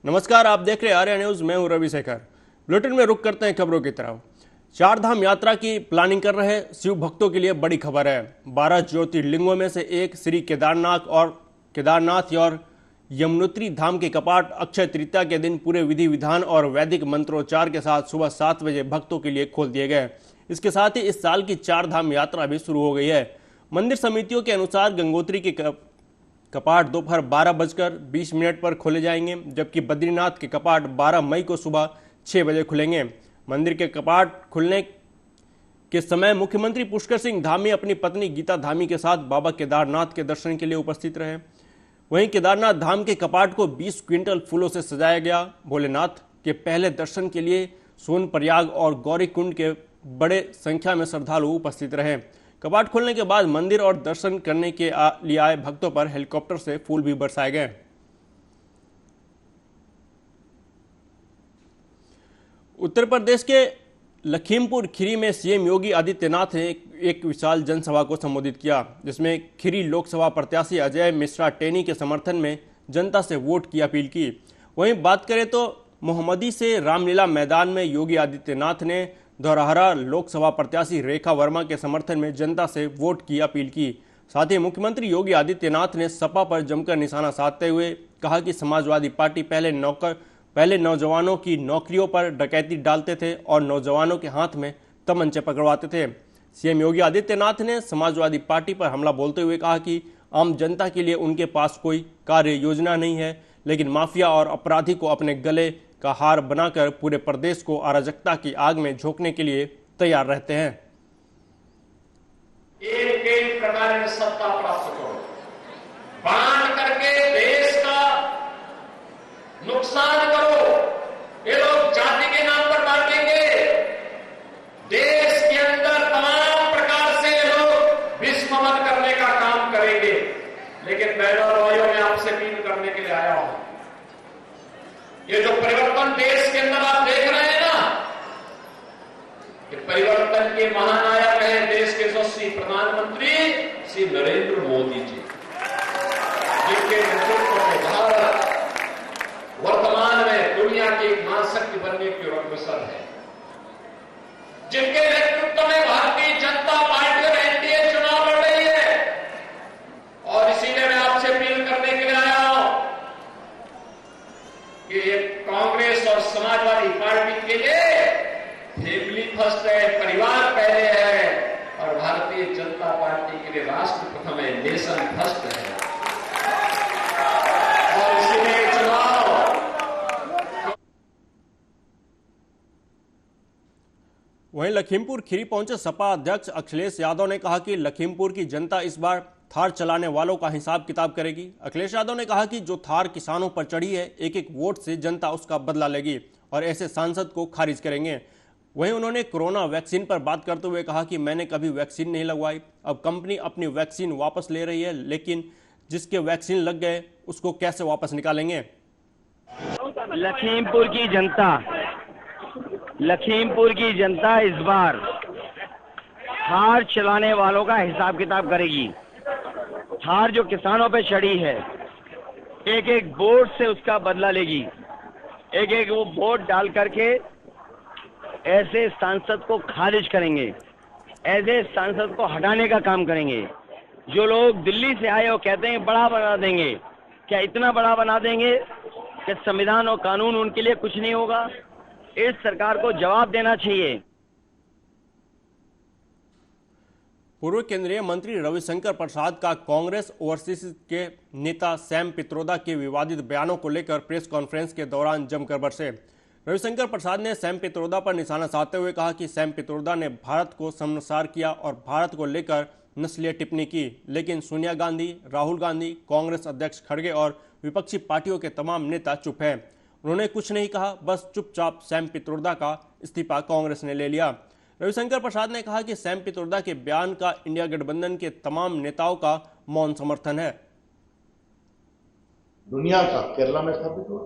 नमस्कार, आप देख रहे हैं आर्या न्यूज। मैं हूं रवि शेखर। बुलेटिन में रुक करते हैं खबरों की तरफ। चार धाम यात्रा की प्लानिंग कर रहे शिव भक्तों के लिए बड़ी खबर है। 12 ज्योतिर्लिंगों में से एक श्री केदारनाथ और यमुनोत्री धाम के कपाट अक्षय तृतीया के दिन पूरे विधि विधान और वैदिक मंत्रोच्चार के साथ सुबह 7 बजे भक्तों के लिए खोल दिए गए। इसके साथ ही इस साल की चार धाम यात्रा भी शुरू हो गई है। मंदिर समितियों के अनुसार गंगोत्री के कपाट दोपहर 12:20 पर खोले जाएंगे, जबकि बद्रीनाथ के कपाट 12 मई को सुबह 6 बजे खुलेंगे। मंदिर के कपाट खुलने के समय मुख्यमंत्री पुष्कर सिंह धामी अपनी पत्नी गीता धामी के साथ बाबा केदारनाथ के दर्शन के लिए उपस्थित रहे। वहीं केदारनाथ धाम के कपाट को 20 क्विंटल फूलों से सजाया गया। भोलेनाथ के पहले दर्शन के लिए सोनप्रयाग और गौरीकुंड के बड़े संख्या में श्रद्धालु उपस्थित रहे। कपाट खोलने के बाद मंदिर और दर्शन करने के लिए आए भक्तों पर हेलीकॉप्टर से फूल भी बरसाए गए। उत्तर प्रदेश के लखीमपुर खीरी में सीएम योगी आदित्यनाथ ने एक विशाल जनसभा को संबोधित किया, जिसमें खीरी लोकसभा प्रत्याशी अजय मिश्रा टेनी के समर्थन में जनता से वोट की अपील की। वहीं बात करें तो मोहम्मदी से रामलीला मैदान में योगी आदित्यनाथ ने धौरहरा लोकसभा प्रत्याशी रेखा वर्मा के समर्थन में जनता से वोट की अपील की। साथ ही मुख्यमंत्री योगी आदित्यनाथ ने सपा पर जमकर निशाना साधते हुए कहा कि समाजवादी पार्टी पहले नौजवानों की नौकरियों पर डकैती डालते थे और नौजवानों के हाथ में तमंचे पकड़वाते थे। सीएम योगी आदित्यनाथ ने समाजवादी पार्टी पर हमला बोलते हुए कहा कि आम जनता के लिए उनके पास कोई कार्य योजना नहीं है, लेकिन माफिया और अपराधी को अपने गले का हार बनाकर पूरे प्रदेश को अराजकता की आग में झोंकने के लिए तैयार रहते हैं। एक प्रकार की सत्ता प्राप्त करो, बांट करके देश का नुकसान करो। ये लोग जाति के नाम पर बांटेंगे, देश के अंदर तमाम प्रकार से लोग विस्मरण करने का काम करेंगे। लेकिन बहनों और भाइयों, मैं आपसे अपील करने के लिए आया हूं, ये जो परिवर्तन देश के अंदर आप देख रहे हैं ना, ये परिवर्तन के महानायक हैं देश के यशस्वी प्रधानमंत्री श्री नरेंद्र मोदी जी, जिनके नेतृत्व में भारत वर्तमान में दुनिया की एक महाशक्ति बनने की ओर अग्रसर है, जिनके नेतृत्व में भारतीय जनता पार्टी और एनडीए चुनाव लड़ रही है। और इसीलिए मैं आपसे अपील करने के लिए आया हूं कि कांग्रेस और समाजवादी पार्टी के लिए फैमिली फर्स्ट है, परिवार पहले है, और भारतीय जनता पार्टी के लिए राष्ट्र प्रथम है, नेशन फर्स्ट है। और इसीलिए चुनाव। वहीं लखीमपुर खीरी पहुंचे सपा अध्यक्ष अखिलेश यादव ने कहा कि लखीमपुर की जनता इस बार थार चलाने वालों का हिसाब किताब करेगी। अखिलेश यादव ने कहा कि जो थार किसानों पर चढ़ी है, एक एक वोट से जनता उसका बदला लेगी और ऐसे सांसद को खारिज करेंगे। वहीं उन्होंने कोरोना वैक्सीन पर बात करते हुए कहा कि मैंने कभी वैक्सीन नहीं लगवाई, अब कंपनी अपनी वैक्सीन वापस ले रही है, लेकिन जिसके वैक्सीन लग गए उसको कैसे वापस निकालेंगे। लखीमपुर की जनता इस बार थार चलाने वालों का हिसाब किताब करेगी। थार जो किसानों पे चढ़ी है, एक एक वोट से उसका बदला लेगी। एक एक वो वोट डाल करके ऐसे सांसद को खारिज करेंगे, ऐसे सांसद को हटाने का काम करेंगे। जो लोग दिल्ली से आए वो कहते हैं बड़ा बना देंगे, क्या इतना बड़ा बना देंगे कि संविधान और कानून उनके लिए कुछ नहीं होगा? इस सरकार को जवाब देना चाहिए। पूर्व केंद्रीय मंत्री रविशंकर प्रसाद का कांग्रेस ओवरसीज के नेता सैम पित्रोदा के विवादित बयानों को लेकर प्रेस कॉन्फ्रेंस के दौरान जमकर बरसे। रविशंकर प्रसाद ने सैम पित्रोदा पर निशाना साधते हुए कहा कि सैम पित्रोदा ने भारत को शर्मसार किया और भारत को लेकर नस्लीय टिप्पणी की, लेकिन सोनिया गांधी, राहुल गांधी, कांग्रेस अध्यक्ष खड़गे और विपक्षी पार्टियों के तमाम नेता चुप हैं। उन्होंने कुछ नहीं कहा, बस चुपचाप सैम पित्रोदा का इस्तीफा कांग्रेस ने ले लिया। रविशंकर प्रसाद ने कहा कि सैम पित्रोदा के बयान का इंडिया गठबंधन के तमाम नेताओं का मौन समर्थन है। दुनिया का केरला में स्थापित हुआ,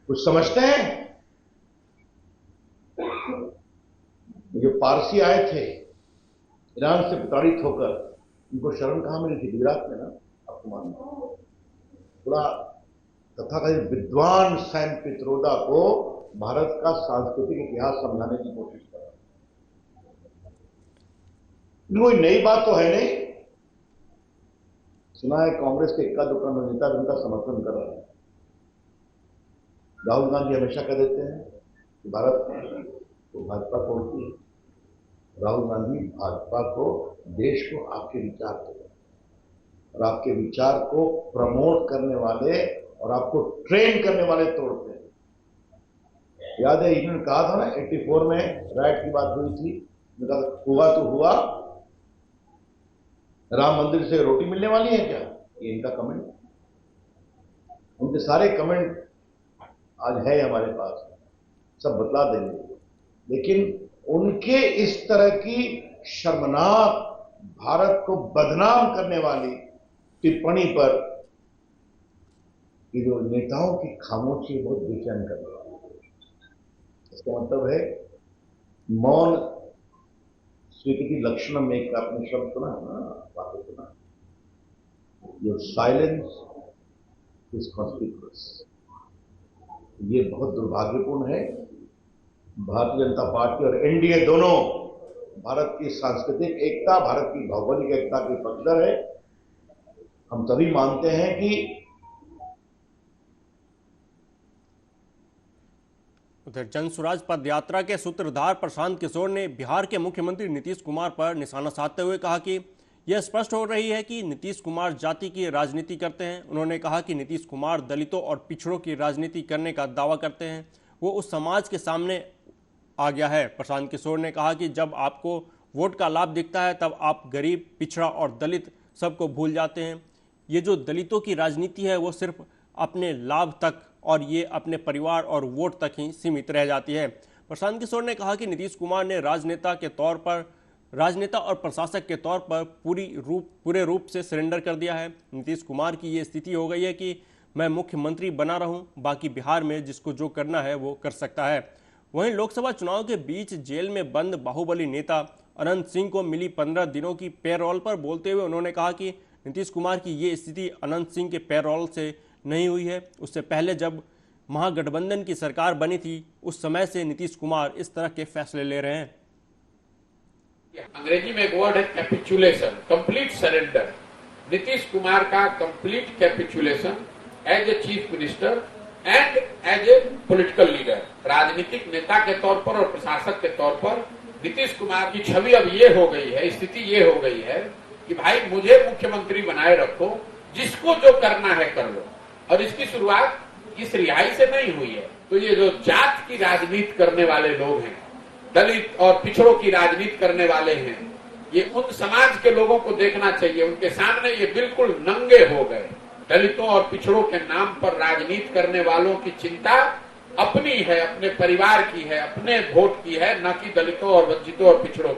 कुछ समझते हैं? जो पारसी आए थे ईरान से प्रताड़ित होकर, उनको शरण कहां मिली थी? गुजरात में ना, आपको मालूम, थोड़ा तथाकथित विद्वान सैम पित्रोदा को भारत का सांस्कृतिक इतिहास समझाने की कोशिश कर रहा है। कोई नई बात तो है नहीं। सुना है कांग्रेस के इक्का दुक्का नेता उनका समर्थन कर रहे हैं। राहुल गांधी हमेशा कह देते हैं कि भारत को भाजपा तोड़ती है। राहुल गांधी भाजपा को, देश को आपके विचार को और आपके विचार को प्रमोट करने वाले और आपको ट्रेन करने वाले तोड़ते हैं। याद है इन्होंने कहा था ना 84 में राइट की बात हुई थी, हुआ तो हुआ, राम मंदिर से रोटी मिलने वाली है क्या? ये इनका कमेंट, उनके सारे कमेंट आज है हमारे पास, सब बतला देंगे। लेकिन उनके इस तरह की शर्मनाक, भारत को बदनाम करने वाली टिप्पणी पर कि जो नेताओं की खामोशी बहुत बेचैन करने वाली है। इसका मतलब है मौन स्वीकृति लक्षणम में एक आपने शब्द सुना ना, बातें सुना, योर साइलेंस इज कॉन्स्पिकुअस। ये बहुत दुर्भाग्यपूर्ण है। भारतीय जनता पार्टी और एनडीए दोनों भारत की सांस्कृतिक एकता, भारत की भौगोलिक एकता के पक्षधर है। हम सभी मानते हैं कि उधर जन स्वराज पद यात्रा के सूत्रधार प्रशांत किशोर ने बिहार के मुख्यमंत्री नीतीश कुमार पर निशाना साधते हुए कहा कि यह स्पष्ट हो रही है कि नीतीश कुमार जाति की राजनीति करते हैं। उन्होंने कहा कि नीतीश कुमार दलितों और पिछड़ों की राजनीति करने का दावा करते हैं, वो उस समाज के सामने आ गया है। प्रशांत किशोर ने कहा कि जब आपको वोट का लाभ दिखता है तब आप गरीब, पिछड़ा और दलित सबको भूल जाते हैं। ये जो दलितों की राजनीति है वो सिर्फ अपने लाभ तक और ये अपने परिवार और वोट तक ही सीमित रह जाती है। प्रशांत किशोर ने कहा कि नीतीश कुमार ने राजनेता और प्रशासक के तौर पर पूरे रूप से सरेंडर कर दिया है। नीतीश कुमार की ये स्थिति हो गई है कि मैं मुख्यमंत्री बना रहूं, बाकी बिहार में जिसको जो करना है वो कर सकता है। वहीं लोकसभा चुनाव के बीच जेल में बंद बाहुबली नेता अनंत सिंह को मिली 15 दिनों की पेरोल पर बोलते हुए उन्होंने कहा कि नीतीश कुमार की ये स्थिति अनंत सिंह के पेरोल से नहीं हुई है। उससे पहले जब महागठबंधन की सरकार बनी थी उस समय से नीतीश कुमार इस तरह के फैसले ले रहे हैं। अंग्रेजी में एक वर्ड है capitulation, complete surrender. Nitish Kumar का complete capitulation as a chief minister and as a political leader, राजनीतिक नेता के तौर पर और प्रशासक के तौर पर नीतीश कुमार की छवि अब ये हो गई है, स्थिति ये हो गई है कि भाई मुझे मुख्यमंत्री बनाए रखो, जिसको जो करना है कर लो। और इसकी शुरुआत इस रिहाई से नहीं हुई है। तो ये जो जात की राजनीति करने वाले लोग हैं, दलित और पिछड़ों की राजनीति करने वाले हैं, ये उन समाज के लोगों को देखना चाहिए। उनके सामने ये बिल्कुल नंगे हो गए। दलितों और पिछड़ों के नाम पर राजनीति करने वालों की चिंता अपनी है, अपने परिवार की है, अपने वोट की है, न कि दलितों और वंचितों और पिछड़ों।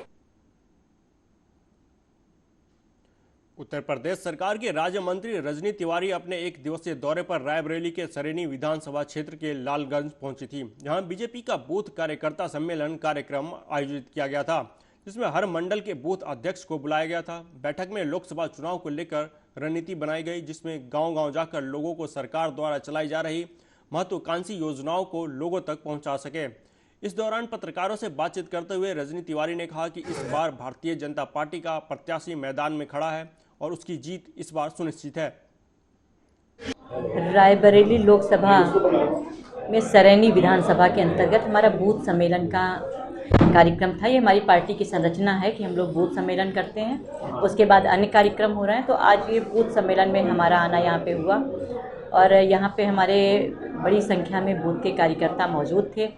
उत्तर प्रदेश सरकार के राज्य मंत्री रजनी तिवारी अपने एक दिवसीय दौरे पर रायबरेली के सरेनी विधानसभा क्षेत्र के लालगंज पहुंची थी, जहां बीजेपी का बूथ कार्यकर्ता सम्मेलन कार्यक्रम आयोजित किया गया था, जिसमें हर मंडल के बूथ अध्यक्ष को बुलाया गया था। बैठक में लोकसभा चुनाव को लेकर रणनीति बनाई गई, जिसमें गांव-गांव जाकर लोगों को सरकार द्वारा चलाई जा रही महत्वाकांक्षी योजनाओं को लोगों तक पहुंचा सके। इस दौरान पत्रकारों से बातचीत करते हुए रजनी तिवारी ने कहा कि इस बार भारतीय जनता पार्टी का प्रत्याशी मैदान में खड़ा है और उसकी जीत इस बार सुनिश्चित है। रायबरेली लोकसभा में सरेनी विधानसभा के अंतर्गत हमारा बूथ सम्मेलन का कार्यक्रम था। ये हमारी पार्टी की संरचना है कि हम लोग बूथ सम्मेलन करते हैं, उसके बाद अन्य कार्यक्रम हो रहे हैं। तो आज ये बूथ सम्मेलन में हमारा आना यहाँ पे हुआ और यहाँ पे हमारे बड़ी संख्या में बूथ के कार्यकर्ता मौजूद थे।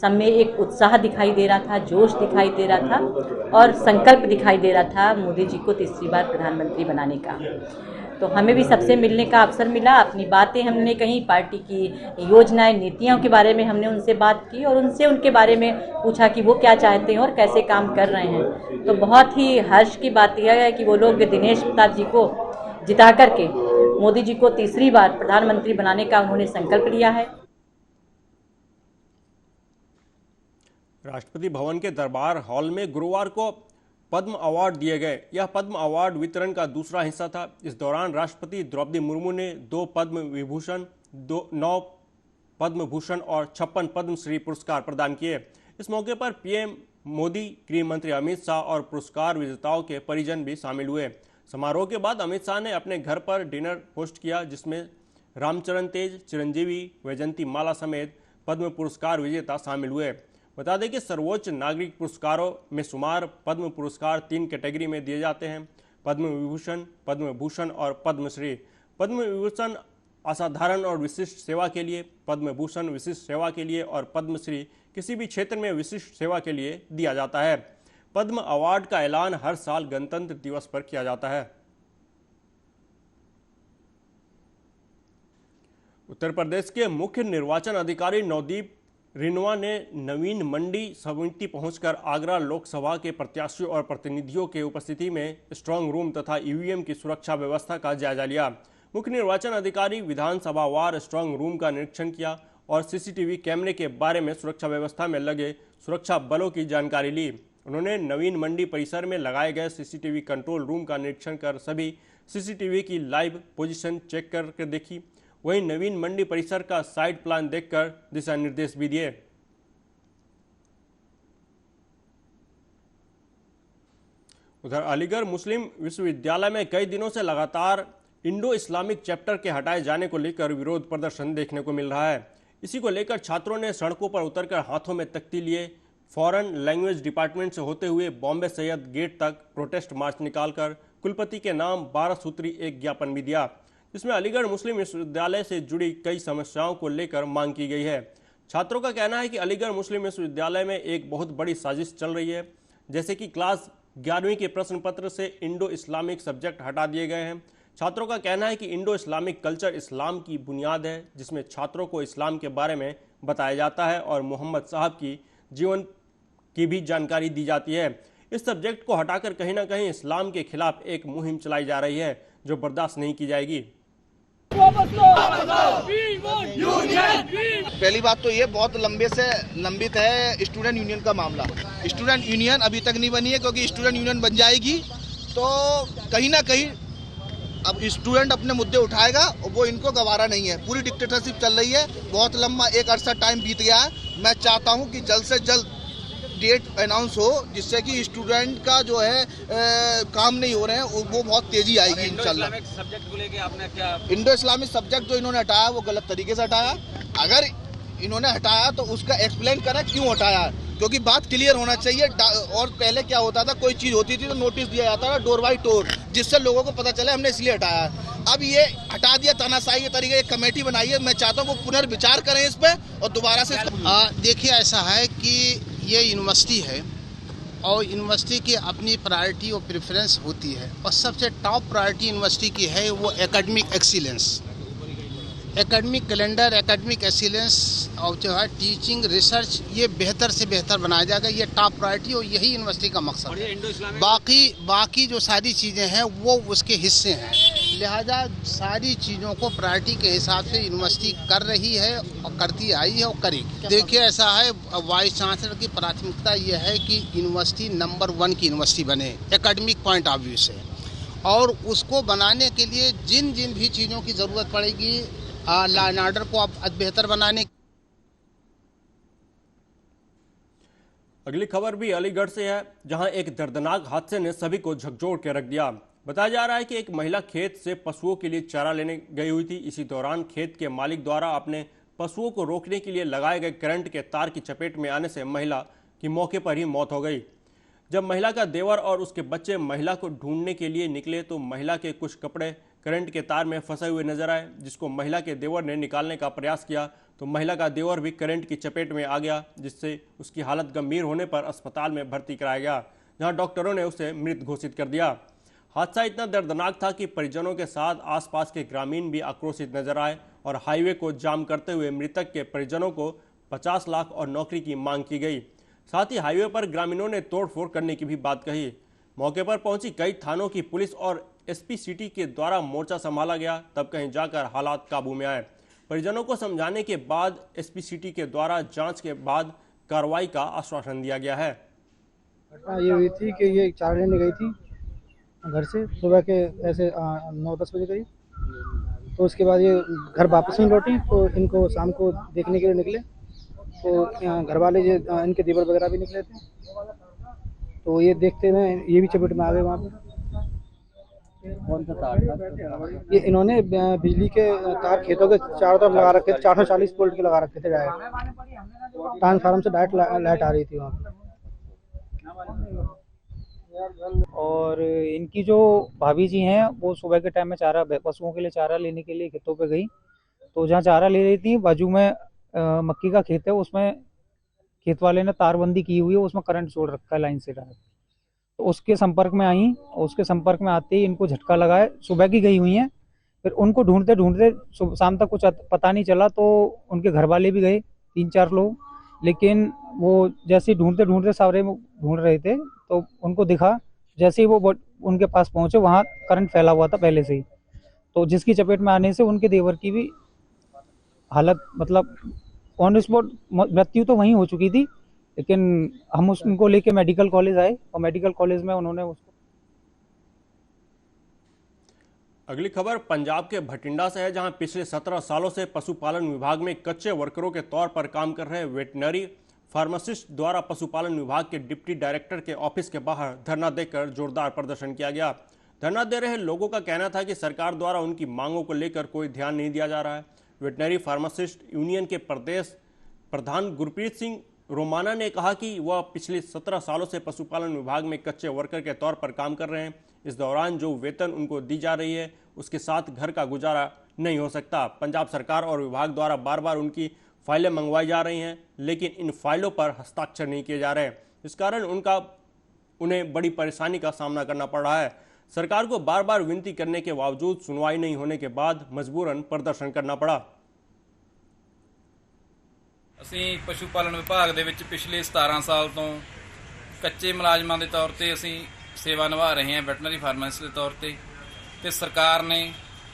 सब में एक उत्साह दिखाई दे रहा था, जोश दिखाई दे रहा था और संकल्प दिखाई दे रहा था मोदी जी को तीसरी बार प्रधानमंत्री बनाने का। तो हमें भी सबसे मिलने का अवसर मिला, अपनी बातें हमने कही, पार्टी की योजनाएं, नीतियों के बारे में हमने उनसे बात की और उनसे उनके बारे में पूछा कि वो क्या चाहते हैं और कैसे काम कर रहे हैं। तो बहुत ही हर्ष की बात यह है कि वो लोग दिनेश प्रताप जी को जिता करके मोदी जी को तीसरी बार प्रधानमंत्री बनाने का उन्होंने संकल्प लिया है। राष्ट्रपति भवन के दरबार हॉल में गुरुवार को पद्म अवार्ड दिए गए। यह पद्म अवार्ड वितरण का दूसरा हिस्सा था। इस दौरान राष्ट्रपति द्रौपदी मुर्मू ने 2 पद्म विभूषण, 9 पद्म भूषण और 56 पद्मश्री पुरस्कार प्रदान किए। इस मौके पर पीएम मोदी, गृह मंत्री अमित शाह और पुरस्कार विजेताओं के परिजन भी शामिल हुए। समारोह के बाद अमित शाह ने अपने घर पर डिनर होस्ट किया, जिसमें रामचरण तेज, चिरंजीवी, वैजंती माला समेत पद्म पुरस्कार विजेता शामिल हुए। बता दें कि सर्वोच्च नागरिक पुरस्कारों में शुमार पद्म पुरस्कार 3 कैटेगरी में दिए जाते हैं: पद्म विभूषण, पद्म भूषण और पद्मश्री। पद्म विभूषण असाधारण और विशिष्ट सेवा के लिए, पद्म भूषण विशिष्ट सेवा के लिए और पद्मश्री किसी भी क्षेत्र में विशिष्ट सेवा के लिए दिया जाता है। पद्म अवार्ड का ऐलान हर साल गणतंत्र दिवस पर किया जाता है। उत्तर प्रदेश के मुख्य निर्वाचन अधिकारी नवदीप रिनवा ने नवीन मंडी समिति पहुंचकर आगरा लोकसभा के प्रत्याशियों और प्रतिनिधियों के उपस्थिति में स्ट्रांग रूम तथा ईवीएम की सुरक्षा व्यवस्था का जायजा लिया। मुख्य निर्वाचन अधिकारी विधानसभावार स्ट्रांग रूम का निरीक्षण किया और सीसीटीवी कैमरे के बारे में सुरक्षा व्यवस्था में लगे सुरक्षा बलों की जानकारी ली। उन्होंने नवीन मंडी परिसर में लगाए गए सीसीटीवी कंट्रोल रूम का निरीक्षण कर सभी सीसीटीवी की लाइव पोजीशन चेक करके देखी। वहीं नवीन मंडी परिसर का साइड प्लान देखकर दिशा निर्देश भी दिए। उधर अलीगढ़ मुस्लिम विश्वविद्यालय में कई दिनों से लगातार इंडो इस्लामिक चैप्टर के हटाए जाने को लेकर विरोध प्रदर्शन देखने को मिल रहा है। इसी को लेकर छात्रों ने सड़कों पर उतरकर हाथों में तख्ती लिए फॉरेन लैंग्वेज डिपार्टमेंट से होते हुए बॉम्बे सैयद गेट तक प्रोटेस्ट मार्च निकालकर कुलपति के नाम 12 सूत्री एक ज्ञापन भी दिया, जिसमें अलीगढ़ मुस्लिम विश्वविद्यालय से जुड़ी कई समस्याओं को लेकर मांग की गई है। छात्रों का कहना है कि अलीगढ़ मुस्लिम विश्वविद्यालय में एक बहुत बड़ी साजिश चल रही है, जैसे कि क्लास 11वीं के प्रश्न पत्र से इंडो इस्लामिक सब्जेक्ट हटा दिए गए हैं। छात्रों का कहना है कि इंडो इस्लामिक कल्चर इस्लाम की बुनियाद है, जिसमें छात्रों को इस्लाम के बारे में बताया जाता है और मोहम्मद साहब की जीवन की भी जानकारी दी जाती है। इस सब्जेक्ट को हटाकर कहीं ना कहीं इस्लाम के खिलाफ एक मुहिम चलाई जा रही है, जो बर्दाश्त नहीं की जाएगी। पहली बात तो ये बहुत लंबे से लंबित है स्टूडेंट यूनियन का मामला। स्टूडेंट यूनियन अभी तक नहीं बनी है, क्योंकि स्टूडेंट यूनियन बन जाएगी तो कहीं ना कहीं अब स्टूडेंट अपने मुद्दे उठाएगा और वो इनको गवारा नहीं है। पूरी डिक्टेटरशिप चल रही है, बहुत लंबा एक अरसा टाइम बीत गया है। मैं चाहता हूँ कि जल्द से जल्द डेट अनाउंस हो, जिससे कि स्टूडेंट का जो है काम नहीं हो रहे हैं वो बहुत तेजी आएगी इंशाल्लाह। सब्जेक्ट को लेके आपने क्या इंडो इस्लामिक सब्जेक्ट जो इन्होंने हटाया वो गलत तरीके से हटाया। अगर इन्होंने हटाया तो उसका एक्सप्लेन करें क्यों हटाया, क्योंकि बात क्लियर होना चाहिए। और पहले क्या होता था, कोई चीज होती थी तो नोटिस दिया जाता था डोर बाई डोर, जिससे लोगों को पता चले हमने इसलिए हटाया। अब ये हटा दिया तानाशाही के तरीके, एक कमेटी बनाई है। मैं चाहता हूँ वो पुनर्विचार करें इस पे और दोबारा से देखिए ऐसा है कि ये यूनिवर्सिटी है और यूनिवर्सिटी की अपनी प्रायोरिटी और प्रेफरेंस होती है, और सबसे टॉप प्रायोरिटी यूनिवर्सिटी की है वो academic excellence, academic calendar, academic excellence और जो है टीचिंग रिसर्च, ये बेहतर से बेहतर बनाया जाएगा। ये टॉप प्रायोरिटी और यही यूनिवर्सिटी का मकसद है। बाकी जो सारी चीज़ें हैं वो उसके हिस्से हैं, लिहाजा सारी चीज़ों को प्रायोरिटी के हिसाब से यूनिवर्सिटी कर रही है और करती आई है और करेगी। देखिए ऐसा है, वाइस चांसलर की प्राथमिकता ये है कि यूनिवर्सिटी नंबर 1 की यूनिवर्सिटी बने एकेडमिक पॉइंट ऑफ व्यू से, और उसको बनाने के लिए जिन जिन भी चीज़ों की ज़रूरत पड़ेगी लॉ एंड ऑर्डर को अब बेहतर बनाने। अगली खबर भी अलीगढ़ से है, जहां एक दर्दनाक हादसे ने सभी को झकझोर के रख दिया। बताया जा रहा है कि एक महिला खेत से पशुओं के लिए चारा लेने गई हुई थी। इसी दौरान खेत के मालिक द्वारा अपने पशुओं को रोकने के लिए लगाए गए करंट के तार की चपेट में आने से महिला की मौके पर ही मौत हो गई। जब महिला का देवर और उसके बच्चे महिला को ढूंढने के लिए निकले तो महिला के कुछ कपड़े करंट के तार में फंसे हुए नजर आए, जिसको महिला के देवर ने निकालने का प्रयास किया तो महिला का देवर भी करंट की चपेट में आ गया, जिससे उसकी हालत गंभीर होने पर अस्पताल में भर्ती कराया गया, जहां डॉक्टरों ने उसे मृत घोषित कर दिया। हादसा इतना दर्दनाक था कि परिजनों के साथ आसपास के ग्रामीण भी आक्रोशित नजर आए और हाईवे को जाम करते हुए मृतक के परिजनों को 50 लाख और नौकरी की मांग की गई। साथ ही हाईवे पर ग्रामीणों ने तोड़फोड़ करने की भी बात कही। मौके पर पहुंची कई थानों की पुलिस और एसपी सिटी के द्वारा मोर्चा संभाला गया, तब कहीं जाकर हालात काबू में आए। परिजनों को समझाने के बाद एसपी सिटी के द्वारा जांच के बाद कार्रवाई का आश्वासन दिया गया है। घटना ये हुई थी कि ये चारा लेने गई थी घर से सुबह के ऐसे 9-10 बजे करीब, तो उसके बाद ये घर वापस नहीं लौटी, तो इनको शाम को देखने के लिए निकले, तो घर वाले इनके देवर वगैरह भी निकले थे, तो ये देखते हुए ये भी चपेट में आ गए वहाँ पे। कौन सा तार था? ये इन्होंने बिजली के तार खेतों के चारों तरफ लगा रखे थे, 440 वोल्ट के लगा रखे थे डायरेक्ट, ट्रांसफार्मर से डायरेक्ट लाइट आ रही थी वहाँ पे। और इनकी जो भाभी जी हैं वो सुबह के टाइम में चारा, पशुओं के लिए चारा लेने के लिए खेतों पे गई, तो जहाँ चारा ले रही थी बाजू में मक्की का खेत है, उसमें खेत वाले ने तारबंदी की हुई है, उसमें करंट छोड़ रखा है लाइन से डायरेक्ट, तो उसके संपर्क में आई, उसके संपर्क में आते ही इनको झटका लगा है। सुबह की गई हुई हैं, फिर उनको ढूंढते ढूंढते शाम तक कुछ पता नहीं चला, तो उनके घर वाले भी गए 3-4 लोग, लेकिन वो जैसे ढूंढते ढूंढते सारे ढूंढ रहे थे तो उनको दिखा, जैसे ही वो उनके पास पहुंचे वहाँ करंट फैला हुआ था पहले से ही, तो जिसकी चपेट में आने से उनके देवर की भी हालत मतलब ऑन स्पॉट मृत्यु तो वहीं हो चुकी थी, लेकिन हम उनको लेके मेडिकल कॉलेज आए और मेडिकल कॉलेज में उन्होंने उसको। अगली खबर पंजाब के भटिंडा से है, जहां पिछले 17 सालों से पशुपालन विभाग में कच्चे वर्करों के तौर पर काम कर रहे वेटनरी फार्मासिस्ट द्वारा पशुपालन विभाग के डिप्टी डायरेक्टर के ऑफिस के बाहर धरना देकर जोरदार प्रदर्शन किया गया। धरना दे रहे लोगों का कहना था कि सरकार द्वारा उनकी मांगों को लेकर कोई ध्यान नहीं दिया जा रहा है। वेटनरी फार्मासिस्ट यूनियन के प्रदेश प्रधान गुरप्रीत सिंह रोमाना ने कहा कि वह पिछले 17 सालों से पशुपालन विभाग में कच्चे वर्कर के तौर पर काम कर रहे हैं। इस दौरान जो वेतन उनको दी जा रही है उसके साथ घर का गुजारा नहीं हो सकता। पंजाब सरकार और विभाग द्वारा बार बार उनकी फाइलें मंगवाई जा रही हैं, लेकिन इन फाइलों पर हस्ताक्षर नहीं किए जा रहे हैं। इस कारण उन्हें बड़ी परेशानी का सामना करना पड़ रहा है। सरकार को बार बार विनती करने के बावजूद सुनवाई नहीं होने के बाद मजबूरन प्रदर्शन करना पड़ा। ਅਸੀਂ ਪਸ਼ੂ ਪਾਲਣ ਵਿਭਾਗ ਦੇ ਵਿੱਚ ਪਿਛਲੇ 17 ਸਾਲ ਤੋਂ ਕੱਚੇ ਮੁਲਾਜ਼ਮਾਂ ਦੇ ਤੌਰ ਤੇ ਅਸੀਂ ਸੇਵਾ ਨਿਭਾ ਰਹੇ ਹਾਂ ਵੈਟਰਨਰੀ ਫਾਰਮਾਸਿਸਟ ਦੇ ਤੌਰ ਤੇ ਸਰਕਾਰ ਨੇ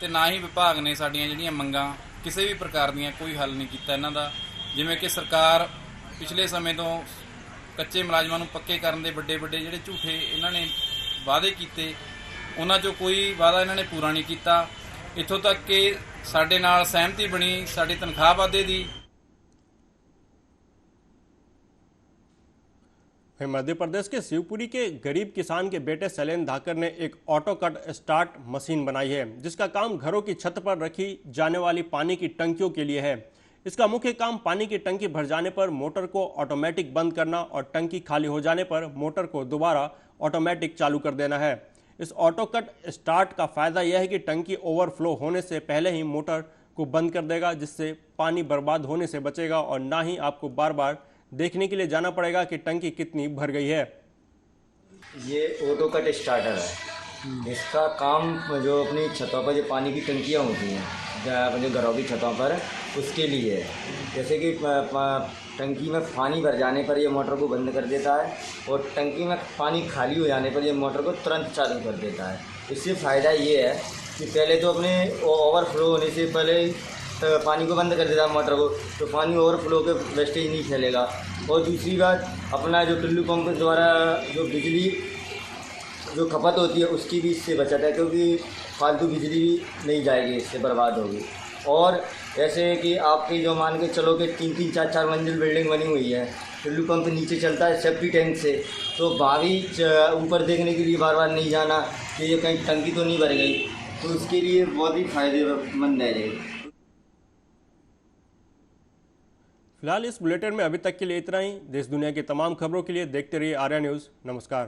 ਤੇ ਨਾ ਹੀ ਵਿਭਾਗ ਨੇ ਸਾਡੀਆਂ ਜਿਹੜੀਆਂ ਮੰਗਾਂ ਕਿਸੇ ਵੀ ਪ੍ਰਕਾਰ ਦੀਆਂ ਕੋਈ ਹੱਲ ਨਹੀਂ ਕੀਤਾ ਇਹਨਾਂ ਦਾ। ਜਿਵੇਂ ਕਿ ਸਰਕਾਰ ਪਿਛਲੇ ਸਮੇਂ ਤੋਂ ਕੱਚੇ ਮੁਲਾਜ਼ਮਾਂ ਨੂੰ ਪੱਕੇ ਕਰਨ ਦੇ ਵੱਡੇ ਜਿਹੜੇ ਝੂਠੇ ਇਹਨਾਂ ਨੇ ਵਾਅਦੇ ਕੀਤੇ, ਉਹਨਾਂ 'ਚੋਂ ਕੋਈ ਵਾਅਦਾ ਇਹਨਾਂ ਨੇ ਪੂਰਾ ਨਹੀਂ ਕੀਤਾ। ਇੱਥੋਂ ਤੱਕ ਕਿ ਸਾਡੇ ਨਾਲ ਸਹਿਮਤੀ ਬਣੀ ਸਾਡੀ ਤਨਖਾਹ ਵਾਧੇ ਦੀ। मध्य प्रदेश के शिवपुरी के गरीब किसान के बेटे शैलेंद्र धाकर ने एक ऑटो कट स्टार्ट मशीन बनाई है, जिसका काम घरों की छत पर रखी जाने वाली पानी की टंकियों के लिए है। इसका मुख्य काम पानी की टंकी भर जाने पर मोटर को ऑटोमेटिक बंद करना और टंकी खाली हो जाने पर मोटर को दोबारा ऑटोमेटिक चालू कर देना है। इस ऑटो कट स्टार्ट का फायदा यह है कि टंकी ओवरफ्लो होने से पहले ही मोटर को बंद कर देगा, जिससे पानी बर्बाद होने से बचेगा और ना ही आपको बार बार देखने के लिए जाना पड़ेगा कि टंकी कितनी भर गई है। ये ऑटो कट स्टार्टर है। इसका काम जो अपनी छतों पर जो पानी की टंकियाँ होती हैं जो घरों की छतों पर, उसके लिए है। जैसे कि टंकी में पानी भर जाने पर ये मोटर को बंद कर देता है और टंकी में पानी खाली हो जाने पर ये मोटर को तुरंत चालू कर देता है। इससे फ़ायदा ये है कि पहले तो अपने ओवरफ्लो होने से पहले तो पानी को बंद कर देता है मोटर को, तो पानी ओवरफ्लो के वेस्टेज नहीं फैलेगा। और दूसरी बात, अपना जो टुल्लू पंप द्वारा जो बिजली जो खपत होती है उसकी भी इससे बचत है, क्योंकि फालतू बिजली भी नहीं जाएगी, इससे बर्बाद होगी। और ऐसे कि आपकी जो मान के चलो कि 3-3, 4-4 मंजिल बिल्डिंग बनी हुई है, टुल्लू पंप नीचे चलता है सेफ्टी टैंक से, तो भाभी ऊपर देखने के लिए बार बार नहीं जाना कि ये कहीं टंकी तो नहीं भर गई, तो उसके लिए बहुत ही फायदेमंद है ये। फिलहाल इस बुलेटिन में अभी तक के लिए इतना ही। देश दुनिया की तमाम खबरों के लिए देखते रहिए आर्या न्यूज़। नमस्कार।